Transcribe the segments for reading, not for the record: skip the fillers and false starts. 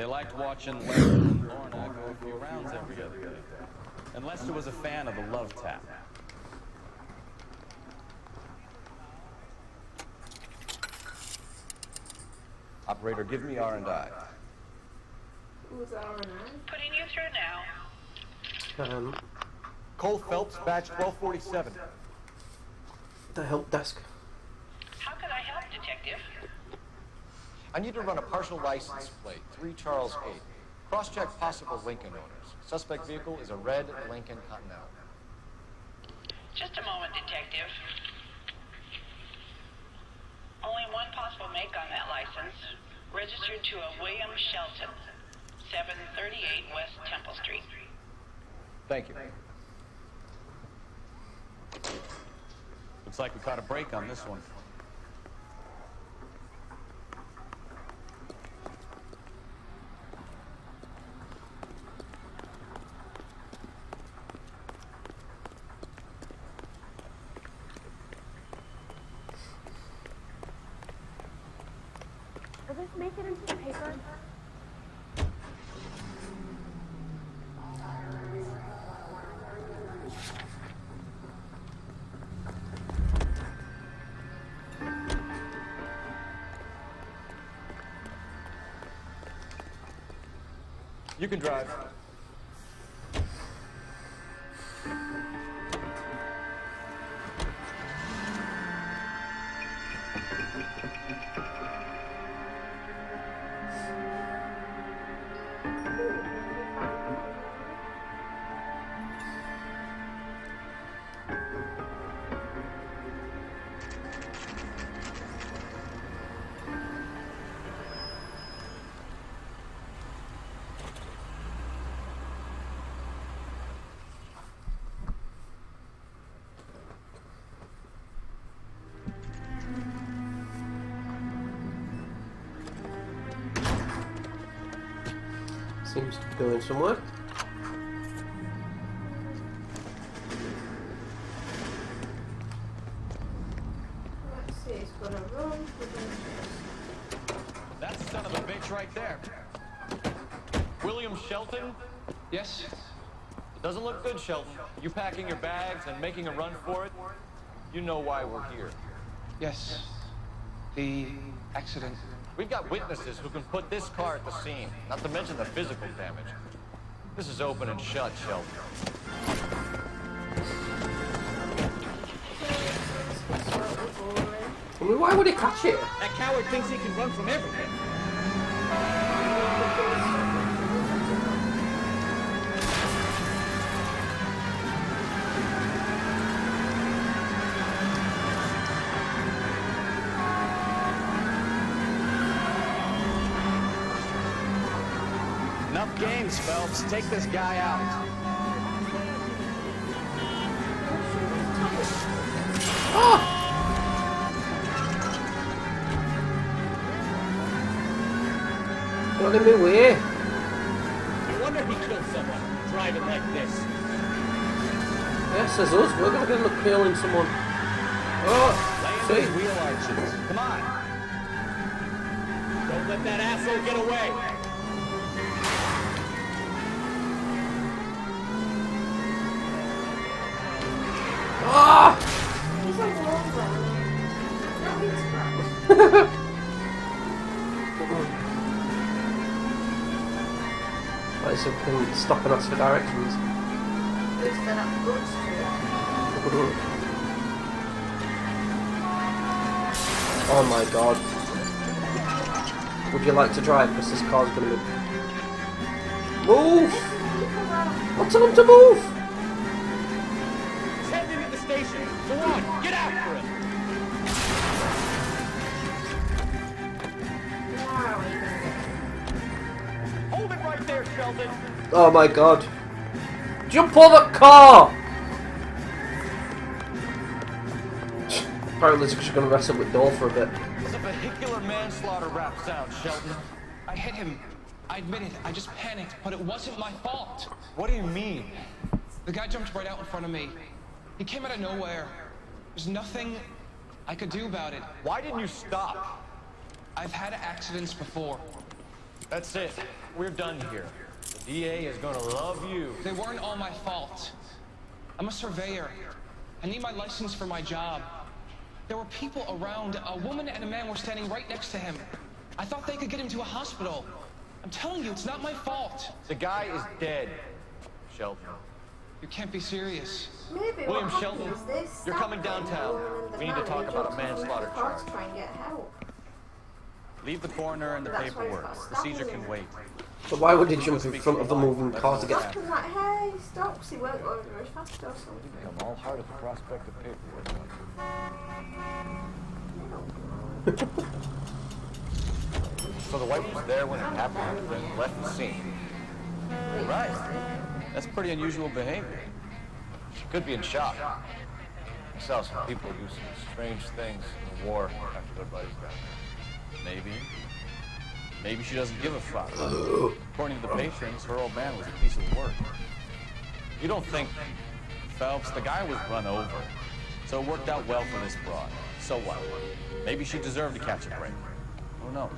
liked watching Lester and Lorna go a few rounds every other day. And Lester was a fan of the love tap. Operator, give me R&I. Who's R&I? Putting you through now. Cole Phelps, batch 1247. The help desk. How can I help, Detective? I need to run a partial license plate, 3 Charles 8. Cross-check possible Lincoln owners. Suspect vehicle is a red Lincoln Continental. Just a moment, Detective. Only one possible make on that license. Registered to a William Shelton, 738 West Temple Street. Thank you. Looks like we caught a break on this one. Will this make it into the paper? You can drive. Seems to be going somewhere. Let's see, it's got a room. That's the son of a bitch right there. William Shelton? Yes? It doesn't look good, Shelton. You packing your bags and making a run for it? You know why we're here. Yes. The accident. We've got witnesses who can put this car at the scene, not to mention the physical damage. This is open and shut, Shelton. I mean, why would he catch it? That coward thinks he can run from everything. Enough games, Phelps. Take this guy out. Got in my way. No wonder he killed someone, driving like this. Yes, says us. We're gonna end up killing someone. Oh, Lay see? into his wheel arches. Come on. Don't let that asshole get away. Ah! He's a wall runner. No, he's Like something stopping us for directions. Who's set up goods to it? Oh my god. Would you like to drive? Because this car's going to be... Move! I'll tell him to move! He's heading into the station. Go on, get after him. Wow, he's gonna get Hold it right there, Sheldon. Oh my god. Jump on the car! Apparently she's going to wrestle with Dole for a bit. It's a vehicular manslaughter rap sound, Sheldon. I hit him. I admit it. I just panicked, but it wasn't my fault. What do you mean? The guy jumped right out in front of me. He came out of nowhere. There's nothing I could do about it. Why didn't you stop? I've had accidents before. That's it. We're done here. The DA is gonna love you. They weren't all my fault. I'm a surveyor. I need my license for my job. There were people around. A woman and a man were standing right next to him. I thought they could get him to a hospital. I'm telling you, it's not my fault. The guy is dead, Sheldon. You can't be serious. Maybe William what Sheldon, happens is they you're stab coming the downtown. woman in the We need to back talk and about a jump in the manslaughter car charge. to try and get help. Leave the coroner and the That's why he's paperwork. got Procedure stabbing can in wait. it. So why would he jump in front of the moving car to get... Stop and like, hey, stop, 'cause he won't go very fast or something. I'm all heart at the prospect of paperwork. So the wife was there when it happened and left the scene. Right. That's pretty unusual behavior. She could be in shock. I saw some people do some strange things in the war after their buddies died. Maybe. Maybe she doesn't give a fuck. According to the patrons, her old man was a piece of work. You don't think... Phelps, the guy was run over. So it worked out well for this broad. So what? Maybe she deserved to catch a break. Who knows?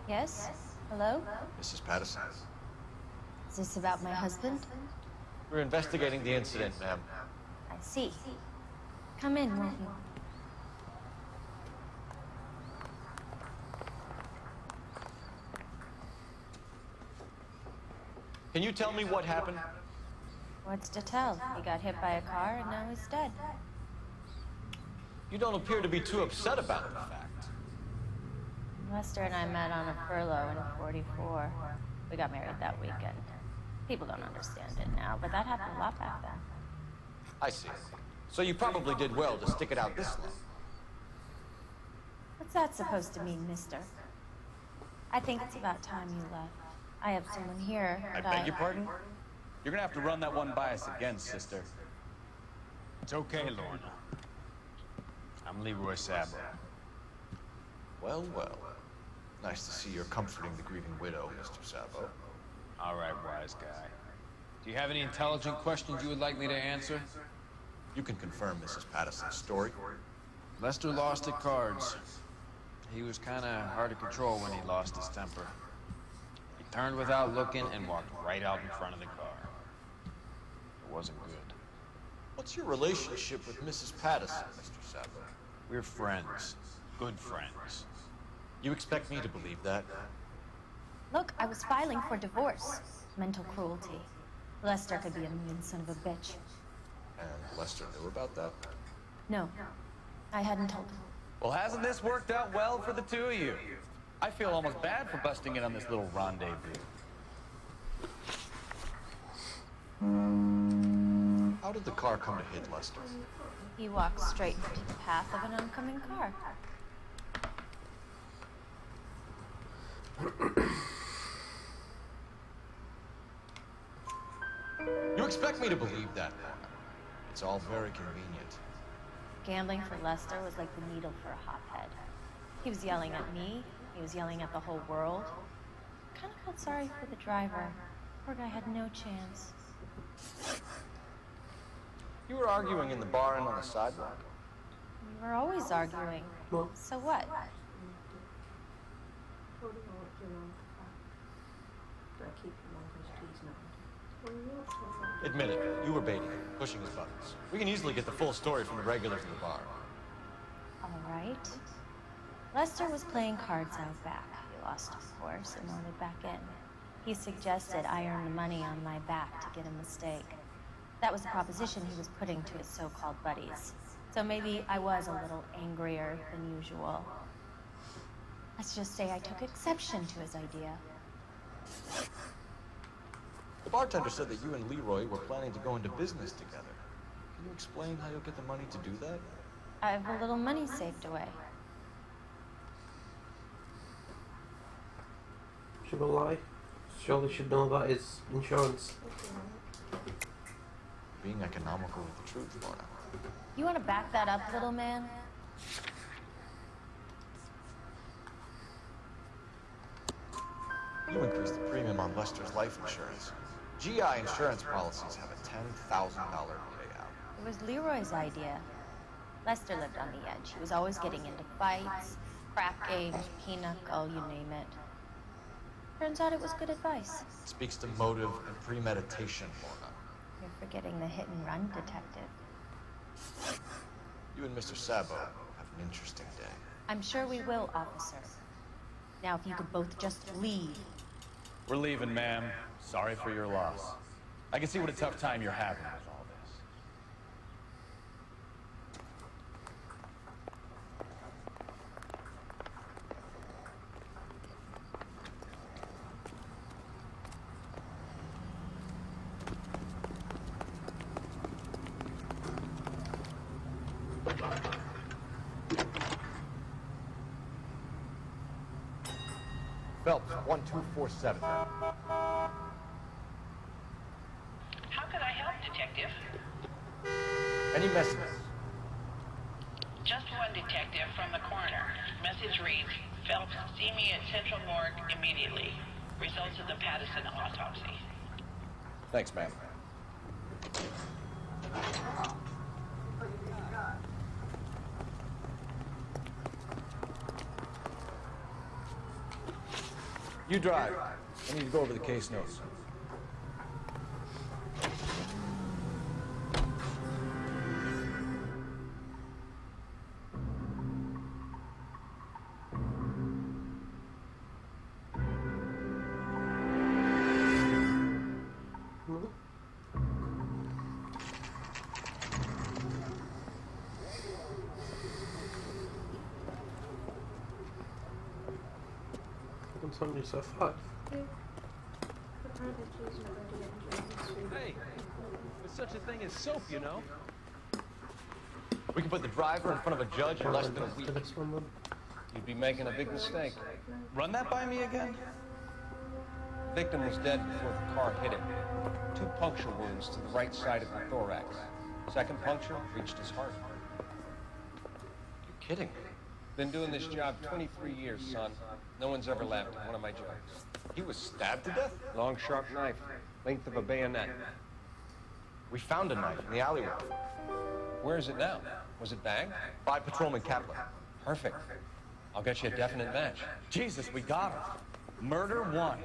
Yes? Hello? Mrs. Patterson. Is this about my husband? We're investigating the incident, ma'am. I see. Come in, won't you? Can you tell me what happened? What's to tell? He got hit by a car and now he's dead. You don't appear to be too upset about the fact. Lester and I met on a furlough in '44. We got married that weekend. People don't understand it now, but that happened a lot back then. I see. So you probably did well to stick it out this long. What's that supposed to mean, mister? I think it's about time you left. I have someone here. I beg your pardon? You're gonna have to run that one by us again, sister. It's okay, Lorna. I'm Leroy Sabo. Well, well. Nice to see you're comforting the grieving widow, Mr. Sabo. All right, wise guy. Do you have any intelligent questions you would like me to answer? You can confirm Mrs. Patterson's story. Lester lost at cards. He was kind of hard to control when he lost his temper. He turned without looking and walked right out in front of the car. It wasn't good. What's your relationship with Mrs. Patterson, Mr. Sabo? We're friends. Good friends. You expect me to believe that? Look, I was filing for divorce. Mental cruelty. Lester could be a mean son of a bitch. And Lester knew about that? No, I hadn't told him. Well, hasn't this worked out well for the two of you? I feel almost bad for busting in on this little rendezvous. How did the car come to hit Lester? He walked straight into the path of an oncoming car. You expect me to believe that? It's all very convenient. Gambling for Lester was like the needle for a hothead. He was yelling at me. He was yelling at the whole world. Kind of felt sorry for the driver. Poor guy had no chance. You were arguing in the bar and on the sidewalk. We were always arguing. Well. So what? Admit it, you were baiting him, pushing his buttons. We can easily get the full story from the regulars in the bar. All right. Lester was playing cards out back. He lost, of course, and wanted back in. He suggested I earn the money on my back to get a mistake. That was the proposition he was putting to his so-called buddies. So maybe I was a little angrier than usual. Let's just say I took exception to his idea. The bartender said that you and Leroy were planning to go into business together. Can you explain how you'll get the money to do that? I have a little money saved away. She will lie. Surely she'd know about his insurance. Being economical with the truth, Lorna. You want to back that up, little man? You increased the premium on Lester's life insurance. GI insurance policies have a $10,000 payout. It was Leroy's idea. Lester lived on the edge. He was always getting into fights, crap games, pinochle, you name it. Turns out it was good advice. Speaks to motive and premeditation, Lorna. You're forgetting the hit-and-run detective. You and Mr. Sabo have an interesting day. I'm sure we will, officer. Now, if you could both just leave. We're leaving, ma'am. Sorry for your loss. I can see what a tough time you're having with all this. Phelps, 1247. How can I help, Detective? Any messages? Just one detective from the coroner. Message reads, Phelps, see me at Central Morgue immediately. Results of the Patterson autopsy. Thanks, ma'am. You drive. I need to go over the case notes. What's on your sofa? Hey, there's such a thing as soap, you know? We can put the driver in front of a judge in less than a week. This one, then. You'd be making a big mistake. Run that by me again? Victim was dead before the car hit him. 2 puncture wounds to the right side of the thorax. Second puncture reached his heart. You're kidding. Been doing this job 23 years, son. No one's ever laughed at one of my jokes. He was stabbed to death? Long, sharp knife, length of a bayonet. We found a knife in the alleyway. Where is it now? Was it bagged? By Patrolman Kaplan. Perfect. I'll get you a definite match. Jesus, we got her. Murder 1.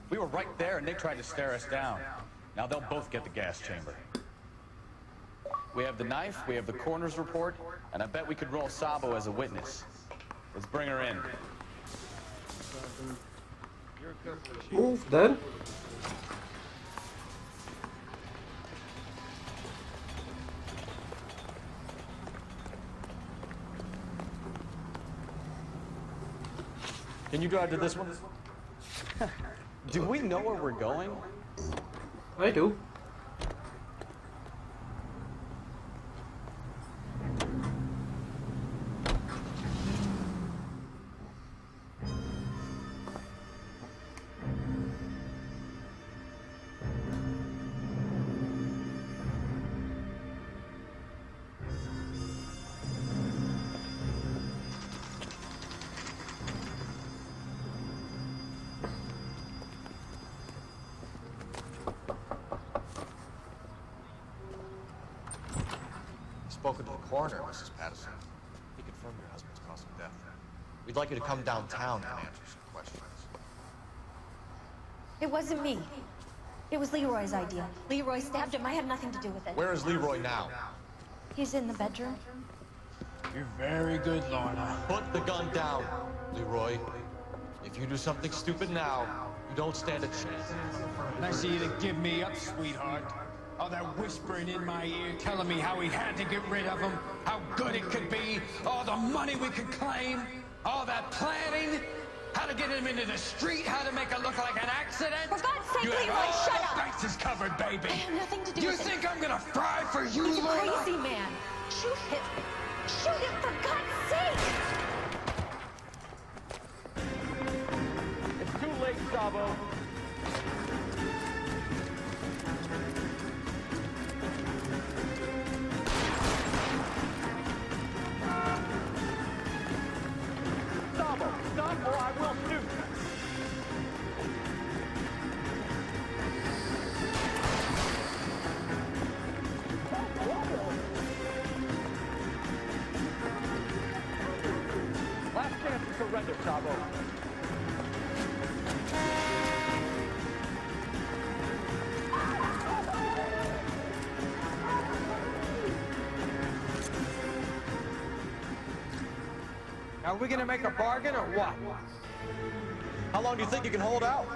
We were right there and they tried to stare us down. Now they'll both get the gas chamber. We have the knife, we have the coroner's report, and I bet we could roll Sabo as a witness. Let's bring her in. Move then. Can you drive to this one? Do we know where we're going? I do. Spoken to the coroner, Mrs. Patterson. He confirmed your husband's cause of death. We'd like you to come downtown and answer some questions. It wasn't me. It was Leroy's idea. Leroy stabbed him. I had nothing to do with it. Where is Leroy now? He's in the bedroom. You're very good, Lorna. Put the gun down, Leroy. If you do something stupid now, you don't stand a chance. Nice of you to give me up, sweetheart. All that whispering in my ear telling me how we had to get rid of him, how good it could be, all the money we could claim, all that planning, how to get him into the street, how to make it look like an accident. For God's sake, You have Leroy, all shut the up! bases covered, baby. I have nothing to do You with it. think I'm gonna fry for you, He's a Lorna? crazy man. Shoot him. Shoot him, for God's sake! It's too late, Sabo. surrender, Sabo. Are we gonna make a bargain or what? How long do you think you can hold out?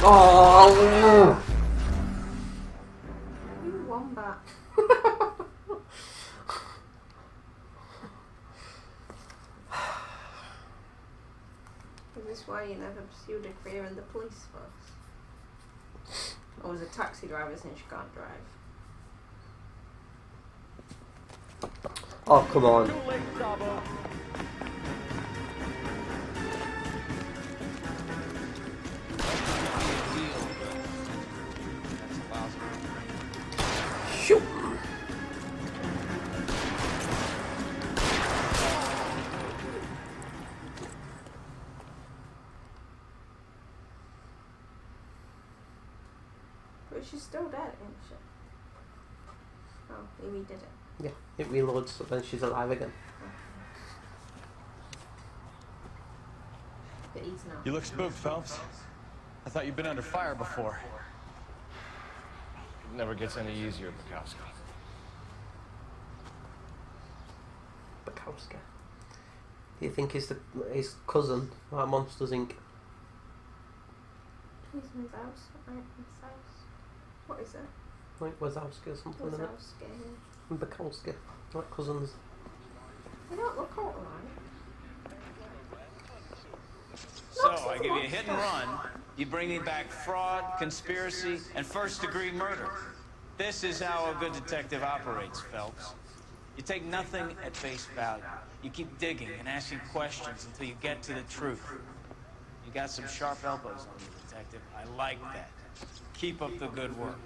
Oh! You wombat. Is this why you never pursued a career in the police force? Or was a taxi driver since you can't drive? Oh, come on. Too late, Sabo. Shoot! But she's still dead, isn't she? Oh, he redid it. Yeah, it reloads, so then she's alive again. But he's not. You look spooked, Phelps. I thought you'd been under fire before. It never gets any easier, Bukowski. Bukowski. Do you think he's his cousin at Monsters Inc? He's Miss House, right? Miss House. What is it? Like Wazowski or something, isn't it? Wazowski. And Bukowski. Like cousins. They don't look alike. So, I give you a hit and run. You bring me back fraud, conspiracy, and first-degree murder. This is how a good detective operates, Phelps. You take nothing at face value. You keep digging and asking questions until you get to the truth. You got some sharp elbows on you, detective. I like that. Keep up the good work.